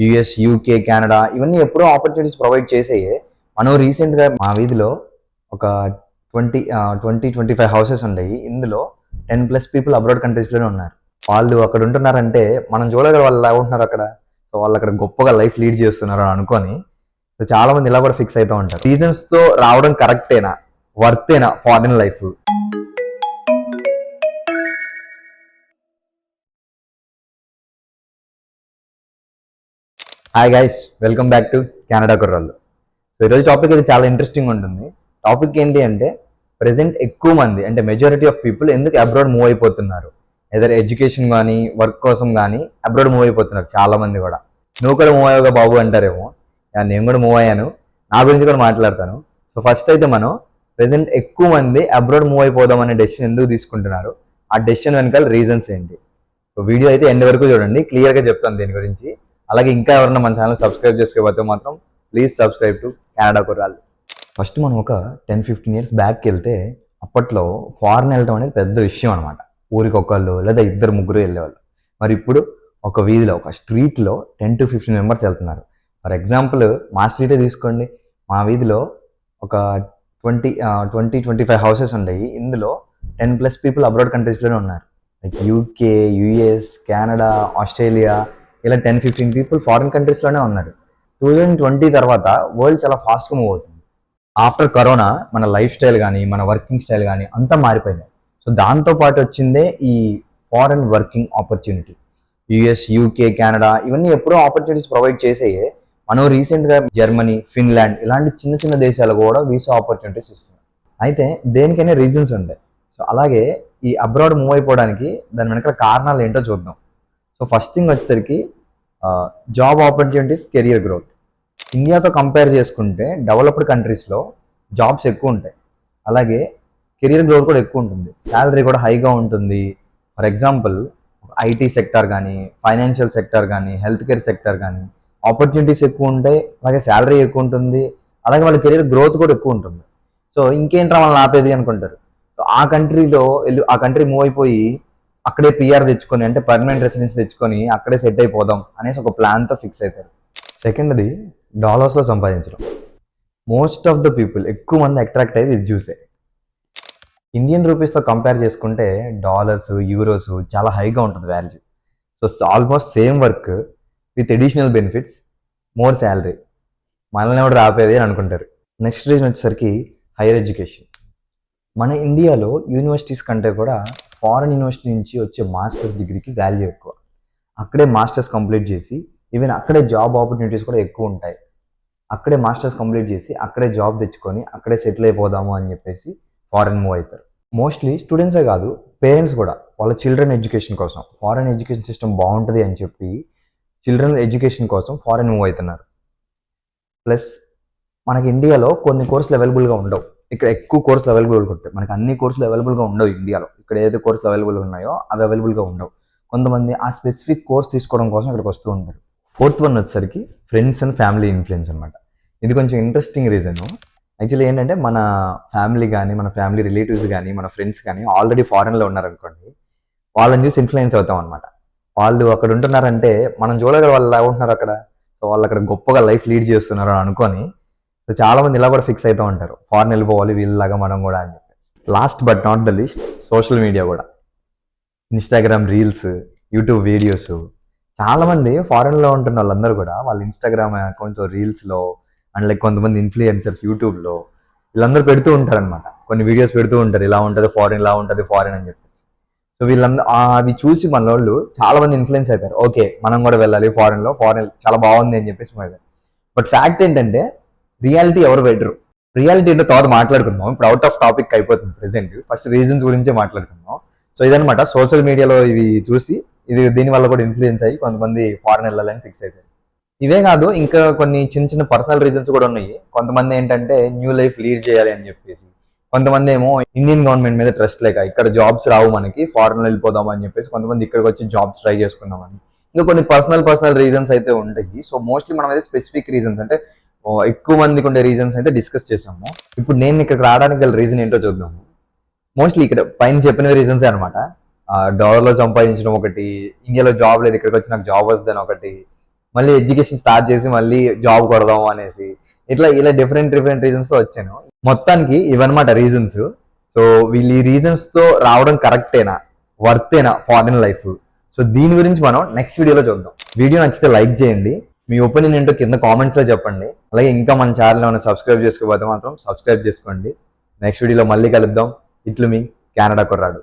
US, UK, Canada ఇవన్నీ ఎప్పుడో opportunities provide చేసాయే. మనం రీసెంట్గా మా వీధిలో ఒక 25 హౌసెస్ ఉన్నాయి. ఇందులో 10+ పీపుల్ అబ్రాడ్ కంట్రీస్లోనే ఉన్నారు. వాళ్ళు అక్కడ ఉంటున్నారంటే మనం చూడగల వాళ్ళు ఎలా ఉంటున్నారు అక్కడ. సో వాళ్ళు అక్కడ గొప్పగా లైఫ్ లీడ్ చేస్తున్నారు అని అనుకొని సో చాలా మంది ఇలా కూడా ఫిక్స్ అవుతూ ఉంటారు. రీజన్స్తో రావడం కరెక్టేనా, వర్తేనా foreign life? Hi guys, welcome back to Canada కుర్రాళ్ళు. సో ఈరోజు టాపిక్ ఇది చాలా ఇంట్రెస్టింగ్ ఉంటుంది. టాపిక్ ఏంటి అంటే ప్రెసెంట్ ఎక్కువ మంది అంటే మెజారిటీ ఆఫ్ పీపుల్ ఎందుకు అబ్రాడ్ మూవ్ అయిపోతున్నారు, ఏదైనా ఎడ్యుకేషన్ కానీ వర్క్ కోసం కానీ అబ్రాడ్ మూవ్ అయిపోతున్నారు చాలా మంది కూడా. నువ్వు కూడా మూవ్ అయ్యావుగా బాబు అంటారేమో. నేను కూడా మూవ్ అయ్యాను, నా గురించి కూడా మాట్లాడతాను. సో ఫస్ట్ అయితే మనం ప్రెసెంట్ ఎక్కువ మంది అబ్రాడ్ మూవ్ అయిపోదాం అనే డెసిషన్ ఎందుకు తీసుకుంటున్నారు, ఆ డెసిషన్ వెనకాల రీజన్స్ ఏంటి. సో వీడియో అయితే ఎండ్ వరకు చూడండి, క్లియర్గా చెప్తాను దీని గురించి. అలాగే ఇంకా ఎవరైనా మన ఛానల్ సబ్స్క్రైబ్ చేసుకోకపోతే మాత్రం ప్లీజ్ సబ్స్క్రైబ్ టు కెనడా కుర్రాళ్ళు. ఫస్ట్ మనం ఒక 10-15 ఇయర్స్ బ్యాక్కి వెళ్తే అప్పట్లో ఫారెన్ వెళ్ళడం అనేది పెద్ద విషయం అనమాట. ఊరికి ఒకళ్ళు లేదా ఇద్దరు ముగ్గురు వెళ్ళేవాళ్ళు. మరి ఇప్పుడు ఒక వీధిలో ఒక స్ట్రీట్లో 10-15 మెంబర్స్ వెళ్తున్నారు. ఫర్ ఎగ్జాంపుల్ మా స్ట్రీటే తీసుకోండి. మా వీధిలో ఒక 25 హౌసెస్ ఉన్నాయి. ఇందులో 10+ పీపుల్ అబ్రాడ్ కంట్రీస్లోనే ఉన్నారు. Like UK, US, Canada, Australia ఇలా 10-15 పీపుల్ ఫారిన్ కంట్రీస్లోనే ఉన్నారు. 2020 తర్వాత వరల్డ్ చాలా ఫాస్ట్గా మూవ్ అవుతుంది. ఆఫ్టర్ కరోనా మన లైఫ్ స్టైల్ కానీ మన వర్కింగ్ స్టైల్ కానీ అంతా మారిపోయింది. సో దాంతోపాటు వచ్చిందే ఈ foreign working opportunity. US, UK, Canada ఇవన్నీ ఎప్పుడో ఆపర్చునిటీస్ ప్రొవైడ్ చేసేయే. మనం రీసెంట్గా జర్మనీ, ఫిన్లాండ్ ఇలాంటి చిన్న చిన్న దేశాలు కూడా వీసా ఆపర్చునిటీస్ ఇస్తున్నాయి. అయితే దేనికైనా రీజన్స్ ఉంటాయి. సో అలాగే ఈ అబ్రాడ్ మూవ్ అయిపోవడానికి దాని వెనకాల కారణాలు ఏంటో చూద్దాం. సో ఫస్ట్ థింగ్ వచ్చేసరికి జాబ్ ఆపర్చునిటీస్, కెరియర్ గ్రోత్. ఇండియాతో కంపేర్ చేసుకుంటే డెవలప్డ్ కంట్రీస్లో జాబ్స్ ఎక్కువ ఉంటాయి. అలాగే కెరియర్ గ్రోత్ కూడా ఎక్కువ ఉంటుంది, శాలరీ కూడా హైగా ఉంటుంది. ఫర్ ఎగ్జాంపుల్ ఐటీ సెక్టర్ కానీ, ఫైనాన్షియల్ సెక్టర్ కానీ, హెల్త్ కేర్ సెక్టర్ కానీ ఆపర్చునిటీస్ ఎక్కువ ఉంటాయి. అలాగే శాలరీ ఎక్కువ ఉంటుంది. అలాగే వాళ్ళ కెరియర్ గ్రోత్ కూడా ఎక్కువ ఉంటుంది. సో ఇంకేంట్రా వాళ్ళని ఆపేది అనుకుంటారు. సో ఆ కంట్రీలో వెళ్ళి ఆ కంట్రీ మూవ్ అయిపోయి అక్కడే పిఆర్ తెచ్చుకొని అంటే పర్మనెంట్ రెసిడెన్స్ తెచ్చుకొని అక్కడే సెట్ అయిపోదాం అనేసి ఒక ప్లాన్తో ఫిక్స్ అవుతారు. సెకండ్ది డాలర్స్లో సంపాదించడం. మోస్ట్ ఆఫ్ ద పీపుల్ ఎక్కువ మంది అట్రాక్ట్ అయ్యేది ఇది చూసే. ఇండియన్ రూపీస్తో కంపేర్ చేసుకుంటే డాలర్స్, యూరోస్ చాలా హైగా ఉంటుంది value. So almost same work with additional benefits, more salary. మనల్ని ఎవరు ఆపేది అని అనుకుంటారు. నెక్స్ట్ రీజన్ వచ్చేసరికి హైయర్ ఎడ్యుకేషన్. మన ఇండియాలో యూనివర్సిటీస్ కంటే కూడా ఫారెన్ యూనివర్సిటీ నుంచి వచ్చే మాస్టర్స్ డిగ్రీకి వాల్యూ ఎక్కువ. అక్కడే మాస్టర్స్ కంప్లీట్ చేసి ఈవెన్ అక్కడే జాబ్ ఆపర్చునిటీస్ కూడా ఎక్కువ ఉంటాయి. అక్కడే మాస్టర్స్ కంప్లీట్ చేసి అక్కడే జాబ్ తెచ్చుకొని అక్కడే సెటిల్ అయిపోదాము అని చెప్పేసి ఫారెన్ మూవ్ అవుతారు. మోస్ట్లీ స్టూడెంట్సే కాదు, పేరెంట్స్ కూడా వాళ్ళ చిల్డ్రన్ ఎడ్యుకేషన్ కోసం ఫారెన్ ఎడ్యుకేషన్ సిస్టమ్ బాగుంటుంది అని చెప్పి చిల్డ్రన్ ఎడ్యుకేషన్ కోసం ఫారెన్ మూవ్ అవుతున్నారు. ప్లస్ మనకి ఇండియాలో కొన్ని కోర్సులు అవైలబుల్గా ఉండవు, ఇక్కడ ఎక్కువ కోర్సులు అవైలబుల్గా ఉంటాయి. మనకి అన్ని కోర్సులు అవైలబుల్గా ఉండవు ఇండియాలో. ఇక్కడ ఏదో కోర్సులు అవైలబుల్గా ఉన్నాయో అవి అవైలబుల్గా ఉండవు. కొంతమంది ఆ స్పెసిఫిక్ కోర్స్ తీసుకోవడం కోసం ఇక్కడికి వస్తూ ఉంటారు. ఫోర్త్ వన్ వచ్చేసరికి ఫ్రెండ్స్ అండ్ ఫ్యామిలీ ఇన్ఫ్లుయెన్స్ అనమాట. ఇది కొంచెం ఇంట్రెస్టింగ్ రీజన్. యాక్చువల్లీ ఏంటంటే మన ఫ్యామిలీ కానీ, మన ఫ్యామిలీ రిలేటివ్స్ కానీ, మన ఫ్రెండ్స్ కానీ ఆల్రెడీ ఫారెన్లో ఉన్నారనుకోండి, వాళ్ళని చూసి ఇన్ఫ్లుయెన్స్ అవుతాం అనమాట. వాళ్ళు అక్కడ ఉంటున్నారంటే మనం చూడగల వాళ్ళు ఎలా ఉంటున్నారు అక్కడ. సో వాళ్ళు అక్కడ గొప్పగా లైఫ్ లీడ్ చేస్తున్నారు అని అనుకొని సో చాలా మంది ఇలా కూడా ఫిక్స్ అవుతూ ఉంటారు, ఫారెన్ వెళ్ళిపోవాలి వీళ్ళలాగా మనం కూడా అని చెప్పి. Last but not the least social media కూడా. Instagram reels, YouTube videos. చాలామంది ఫారెన్లో ఉంటున్న వాళ్ళందరూ కూడా వాళ్ళ ఇన్స్టాగ్రామ్ అకౌంట్ రీల్స్లో అండ్ లైక్ కొంతమంది ఇన్ఫ్లుయెన్సర్స్ యూట్యూబ్లో వీళ్ళందరూ పెడుతూ ఉంటారనమాట. కొన్ని వీడియోస్ పెడుతూ ఉంటారు, ఇలా ఉంటుంది ఫారెన్, ఇలా ఉంటుంది ఫారెన్ అని చెప్పేసి. సో వీళ్ళందరూ అవి చూసి మన వాళ్ళు చాలా మంది ఇన్ఫ్లుయెన్స్ అవుతారు. ఓకే మనం కూడా వెళ్ళాలి ఫారెన్లో, ఫారెన్ చాలా బాగుంది అని చెప్పేసి మొదలు. బట్ ఫ్యాక్ట్ ఏంటంటే రియాలిటీ ఎవరు బెటరు, రియాలిటీ ఏంటో తర్వాత మాట్లాడుకుందాం. ఇప్పుడు అవుట్ ఆఫ్ టాపిక్ అయిపోతుంది ప్రెసెంట్. ఫస్ట్ రీజన్స్ గురించే మాట్లాడుకుందాం. సో ఇదనమాట సోషల్ మీడియాలో ఇవి చూసి ఇది దీని వల్ల కూడా ఇన్ఫ్లుయెన్స్ అయ్యి కొంతమంది ఫారెన్ వెళ్ళాలని ఫిక్స్ అవుతారు. ఇవే కాదు, ఇంకా కొన్ని చిన్న చిన్న పర్సనల్ రీజన్స్ కూడా ఉన్నాయి. కొంతమంది ఏంటంటే న్యూ లైఫ్ లీడ్ చేయాలి అని చెప్పేసి, కొంతమంది ఏమో ఇండియన్ గవర్నమెంట్ మీద ట్రస్ట్ లేక ఇక్కడ జాబ్స్ రావు మనకి ఫారెన్ వెళ్ళిపోదాం అని చెప్పేసి కొంతమంది ఇక్కడికి వచ్చి జాబ్స్ ట్రై చేసుకుందామని. ఇంకా కొన్ని పర్సనల్ రీజన్స్ అయితే ఉంటాయి. సో మోస్ట్లీ మనం అయితే స్పెసిఫిక్ రీజన్స్ అంటే ఎక్కువ మందికి ఉండే రీజన్స్ అయితే డిస్కస్ చేసాము. ఇప్పుడు నేను ఇక్కడికి రావడానికి గల రీజన్ ఏంటో చూద్దాము. మోస్ట్లీ ఇక్కడ పైన చెప్పిన రీజన్సే అనమాట. డాలర్లో సంపాదించడం ఒకటి, ఇండియాలో జాబ్ లేదు ఇక్కడికి వచ్చి నాకు జాబ్ వస్తుందని ఒకటి, మళ్ళీ ఎడ్యుకేషన్ స్టార్ట్ చేసి మళ్ళీ జాబ్ కొడదాం అనేసి ఇలా డిఫరెంట్ రీజన్స్ తో వచ్చాను. మొత్తానికి ఇవన్నమాట రీజన్స్. సో వీళ్ళు ఈ రీజన్స్ తో రావడం కరెక్టేనా, వర్తేనా ఫారెన్ లైఫ్? సో దీని గురించి మనం నెక్స్ట్ వీడియోలో చూద్దాం. వీడియో నచ్చితే లైక్ చేయండి, మీ ఒపీనియన్ ఏంటో కింద కామెంట్స్ లో చెప్పండి. అలాగే ఇంకా మన ఛానల్ ఏమైనా సబ్స్క్రైబ్ చేసుకోకపోతే మాత్రం సబ్స్క్రైబ్ చేసుకోండి. నెక్స్ట్ వీడియోలో మళ్ళీ కలుద్దాం. ఇట్లు మీ కెనడా కుర్రాడు.